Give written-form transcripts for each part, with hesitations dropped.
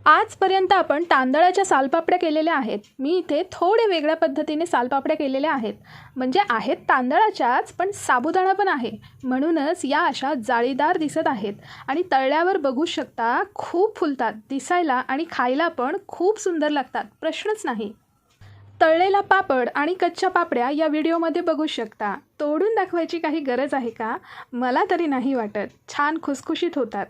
आजपर्यंत आपण तांदळाच्या सालपापड्या केलेल्या आहेत. मी इथे थोडे वेगळ्या पद्धतीने सालपापड्या केलेल्या आहेत. म्हणजे आहेत तांदळाच्याच, पण साबुदाणा पण आहे. म्हणूनच या अशा जाळीदार दिसत आहेत आणि तळल्यावर बघू शकता खूप फुलतात, दिसायला आणि खायला पण खूप सुंदर लागतात, प्रश्नच नाही. तळलेला पापड आणि कच्च्या पापड्या या व्हिडिओमध्ये बघू शकता. तोडून दाखवायची काही गरज आहे का? मला तरी नाही वाटत. छान खुसखुशीत होतात.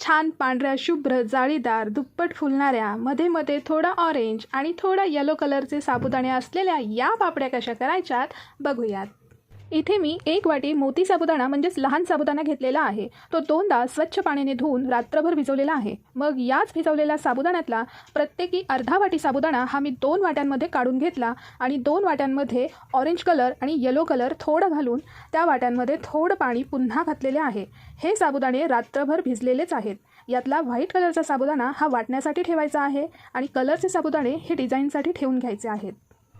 छान पांढऱ्या शुभ्र जाळीदार दुप्पट फुलणाऱ्या मध्ये मध्ये थोडा ऑरेंज आणि थोडा येलो कलरचे साबुदाणे असलेल्या या पापड्या कशा करायच्यात बघूयात. इथे मी 1 वाटी मोती साबुदाणा म्हणजेच लहान साबुदाणा घेतलेला आहे. तो 2दा स्वच्छ पाण्याने धुवून रात्रभर भिजवलेला आहे. मग याच भिजवलेल्या साबुदाण्यातला प्रत्येकी अर्धा वाटी साबुदाणा हा मी 2 वाट्यांमध्ये काढून घेतला आणि 2 वाट्यांमध्ये ऑरेंज कलर आणि येलो कलर थोडं घालून त्या वाट्यांमध्ये थोडं पाणी पुन्हा घातलेले आहे. हे साबुदाणे रात्रभर भिजलेलेच आहेत. यातला व्हाईट कलरचा साबुदाणा हा वाटण्यासाठी ठेवायचा आहे आणि कलरचे साबुदाणे हे डिझाईनसाठी ठेवून घ्यायचे आहेत.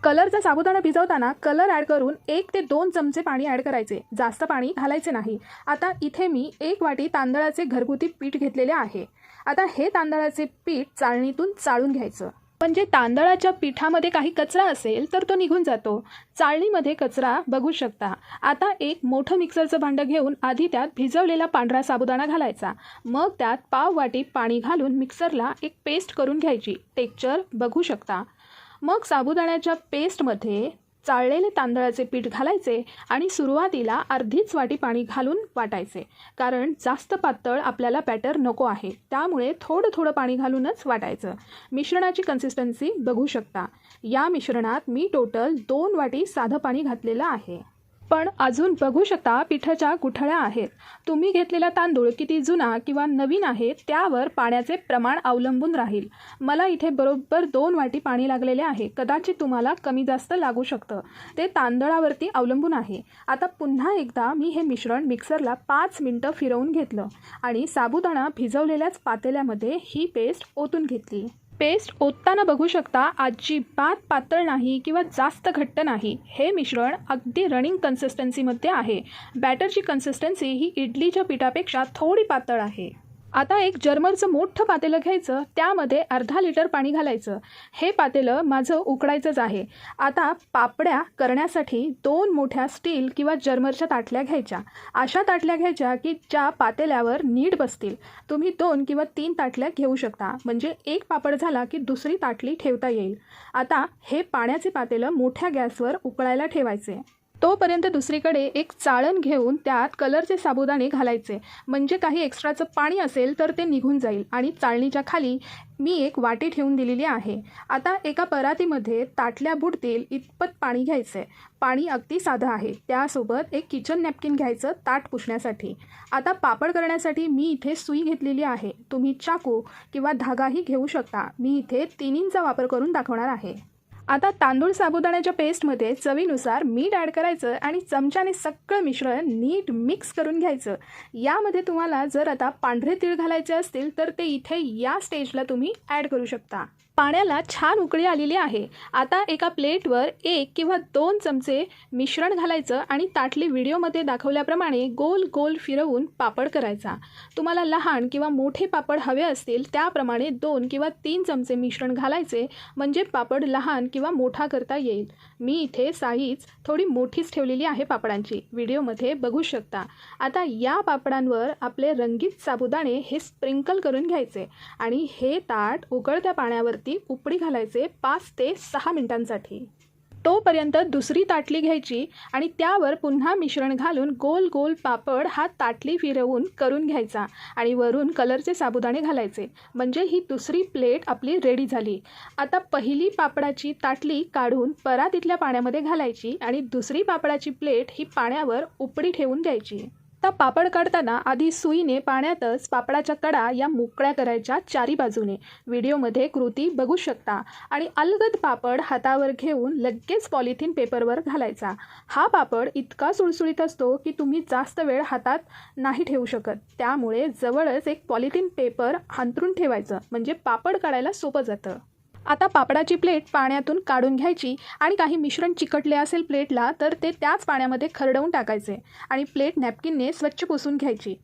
कलरचा साबुदाणा भिजवताना कलर ॲड करून 1 ते 2 चमचे पाणी ॲड करायचे. जास्त पाणी घालायचे नाही. आता इथे मी 1 वाटी तांदळाचे घरगुती पीठ घेतलेले आहे. आता हे तांदळाचे पीठ चाळणीतून चाळून घ्यायचं. म्हणजे तांदळाच्या पिठामध्ये काही कचरा असेल तर तो निघून जातो. चाळणीमध्ये कचरा बघू शकता. आता एक मोठं मिक्सरचं भांडं घेऊन आधी त्यात भिजवलेला पांढरा साबुदाणा घालायचा. मग त्यात पाव वाटी पाणी घालून मिक्सरला एक पेस्ट करून घ्यायची. टेक्स्चर बघू शकता. मग साबुदाण्याच्या पेस्टमध्ये चाळलेले तांदळाचे पीठ घालायचे आणि सुरुवातीला अर्धीच वाटी पाणी घालून वाटायचे. कारण जास्त पातळ आपल्याला बॅटर नको आहे, त्यामुळे थोडं थोडं पाणी घालूनच वाटायचं. मिश्रणाची कन्सिस्टन्सी बघू शकता. या मिश्रणात मी टोटल 2 वाटी साधं पाणी घातलेलं आहे. पण अजून बघू शकता पिठाच्या गुठळ्या आहेत. तुम्ही घेतलेला तांदूळ किती जुना किंवा नवीन आहे त्यावर पाण्याचे प्रमाण अवलंबून राहील. मला इथे बरोबर 2 वाटी पाणी लागलेले आहे. कदाचित तुम्हाला कमी जास्त लागू शकतं. ते तांदळावरती अवलंबून आहे. आता पुन्हा एकदा मी हे मिश्रण मिक्सरला 5 मिनटं फिरवून घेतलं आणि साबुदाणा भिजवलेल्याच पातेल्यामध्ये ही पेस्ट ओतून घेतली. पेस्ट ओतताना बघू शकता अजिबात पातळ नाही किंवा जास्त घट्ट नाही. हे मिश्रण अगदी रनिंग कन्सिस्टन्सीमध्ये आहे. बॅटरची कन्सिस्टन्सी ही इडलीच्या पिठापेक्षा थोडी पातळ आहे. आता एक जर्मरचं मोठं पातेलं घ्यायचं. त्यामध्ये अर्धा लिटर पाणी घालायचं. हे पातेलं माझं उकडायचंच आहे. आता पापड्या करण्यासाठी 2 मोठ्या स्टील किंवा जर्मरच्या ताटल्या घ्यायच्या. अशा ताटल्या घ्यायच्या की ज्या पातेल्यावर नीट बसतील. तुम्ही 2 किंवा 3 ताटल्या घेऊ शकता. म्हणजे एक पापड झाला की दुसरी ताटली ठेवता येईल. आता हे पाण्याचे पातेलं मोठ्या गॅसवर उकळायला ठेवायचे. तोपर्यंत दुसरीकडे एक चाळण घेऊन त्यात कलरचे साबुदाणे घालायचे. म्हणजे काही एक्स्ट्राचं पाणी असेल तर ते निघून जाईल. आणि चाळणीच्या खाली मी एक वाटी ठेवून दिलेली आहे. आता एका परातीमध्ये ताटल्या बुडतील इतपत पाणी घ्यायचं. पाणी अगदी साधं आहे. त्यासोबत एक किचन नॅपकिन घ्यायचं ताट पुसण्यासाठी. आता पापड करण्यासाठी मी इथे सुई घेतलेली आहे. तुम्ही चाकू किंवा धागाही घेऊ शकता. मी इथे तिन्हींचा वापर करून दाखवणार आहे. आता तांदूळ साबुदाण्याच्या पेस्टमध्ये चवीनुसार मीठ ॲड करायचं आणि चमच्याने सगळं मिश्रण नीट मिक्स करून घ्यायचं. यामध्ये तुम्हाला जर आता पांढरे तीळ घालायचे असतील तर ते इथे या स्टेजला तुम्ही ॲड करू शकता. पाण्याला छान उकळी आलेली आहे. आता एका प्लेटवर 1 किंवा 2 चमचे मिश्रण घालायचं आणि ताटली व्हिडिओमध्ये दाखवल्याप्रमाणे गोल गोल फिरवून पापड करायचा. तुम्हाला लहान किंवा मोठे पापड हवे असतील त्याप्रमाणे 2 किंवा 3 चमचे मिश्रण घालायचे. म्हणजे पापड लहान किंवा मोठा करता येईल. मी इथे साईज थोडी मोठीच ठेवलेली आहे पापडांची. व्हिडिओमध्ये बघू शकता. आता या पापडांवर आपले रंगीत साबुदाणे हे स्प्रिंकल करून घ्यायचे आणि हे ताट उकळत्या पाण्यावरती उपडी घालायचे 5 ते 6 मिनिटांसाठी. तोपर्यंत दुसरी ताटली घ्यायची आणि त्यावर पुन्हा मिश्रण घालून गोल गोल पापड हा ताटली फिरवून करून घ्यायचा आणि वरून कलरचे साबुदाणे घालायचे. म्हणजे ही दुसरी प्लेट आपली रेडी झाली. आता पहिली पापडाची ताटली काढून परातीतल्या पाण्यामध्ये घालायची आणि दुसरी पापडाची प्लेट ही पाण्यावर उपडी ठेवून द्यायची. आता पापड काढताना आधी सुईने पाण्यातच पापडाच्या कडा या मोकळ्या करायच्या चारी बाजूने. व्हिडिओमध्ये कृती बघू शकता. आणि अलगद पापड हातावर घेऊन लगेच पॉलिथिन पेपरवर घालायचा. हा पापड इतका सुळसुळीत असतो की तुम्ही जास्त वेळ हातात नाही ठेवू शकत. त्यामुळे जवळच एक पॉलिथिन पेपर अंथरून ठेवायचं. म्हणजे पापड काढायला सोपं जातं. आता पापडाची प्लेट पाण्यातून काढून घ्यायची आणि काही मिश्रण चिकटले असेल प्लेटला तर ते त्याच पाण्यामध्ये खरडवून टाकायचे आणि प्लेट नॅपकिनने स्वच्छ पुसून घ्यायची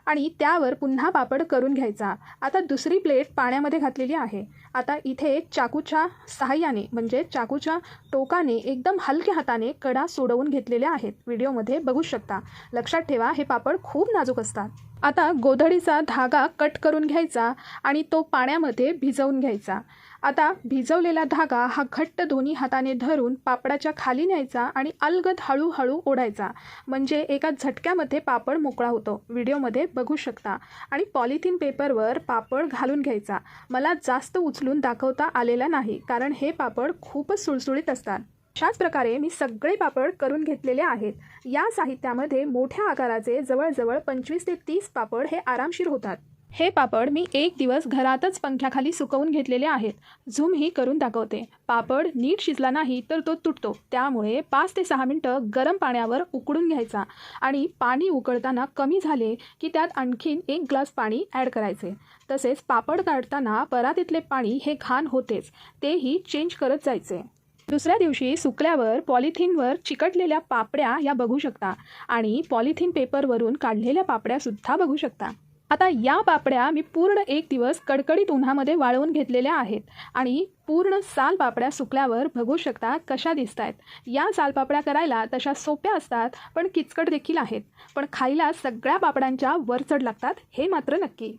आणि त्यावर पुन्हा पापड करून घ्यायचा. आता दुसरी प्लेट पाण्यामध्ये घातलेली आहे. आता इथे चाकूच्या सहाय्याने म्हणजे चाकूच्या टोकाने एकदम हलक्या हाताने कडा सोडवून घेतलेल्या आहेत. व्हिडिओमध्ये बघू शकता. लक्षात ठेवा, हे पापड खूप नाजूक असतात. आता गोधडीचा धागा कट करून घ्यायचा आणि तो पाण्यामध्ये भिजवून घ्यायचा. आता भिजवलेला धागा हा घट्ट दोन्ही हाताने धरून पापडाच्या खाली न्यायचा आणि अलगद हळूहळू ओढायचा, म्हणजे एका झटक्यामध्ये पापड मोकळा होतो. व्हिडिओमध्ये बघू शकता. आणि पॉलिथिन पेपरवर पापड घालून घ्यायचा. मला जास्त उचलून दाखवता आलेला नाही कारण हे पापड खूपच सुळसुळीत असतात. अशाच प्रकारे मी सगळे पापड करून घेतलेले आहेत. या साहित्यामध्ये मोठ्या आकाराचे जवळजवळ 25 ते 30 पापड हे आरामशीर होतात. हे पापड मी एक दिवस घरातच पंख्याखाली सुकवून घेतलेले आहेत. झूमही करून दाखवते. पापड नीट शिजला नाही तर तो तुटतो, त्यामुळे 5 ते 6 मिनटं गरम पाण्यावर उकळून घ्यायचा आणि पाणी उकळताना कमी झाले की त्यात आणखीन 1 ग्लास पाणी ॲड करायचे. तसेच पापड काढताना परातीतले पाणी हे घाण होतेच, तेही चेंज करत जायचे. दुसऱ्या दिवशी सुकल्यावर पॉलिथिनवर चिकटलेल्या पापड्या या बघू शकता आणि पॉलिथिन पेपरवरून काढलेल्या पापड्यासुद्धा बघू शकता. आता या पापड्या मी पूर्ण एक दिवस कडकडीत उन्हामध्ये वाळवून घेतलेल्या आहेत आणि पूर्ण सालपापड्या सुकल्यावर बघू शकता कशा दिसत आहेत. या सालपापड्या करायला तशा सोप्या असतात पण किचकट देखील आहेत, पण खायला सगळ्या पापडांच्या वरचढ लागतात, हे मात्र नक्की.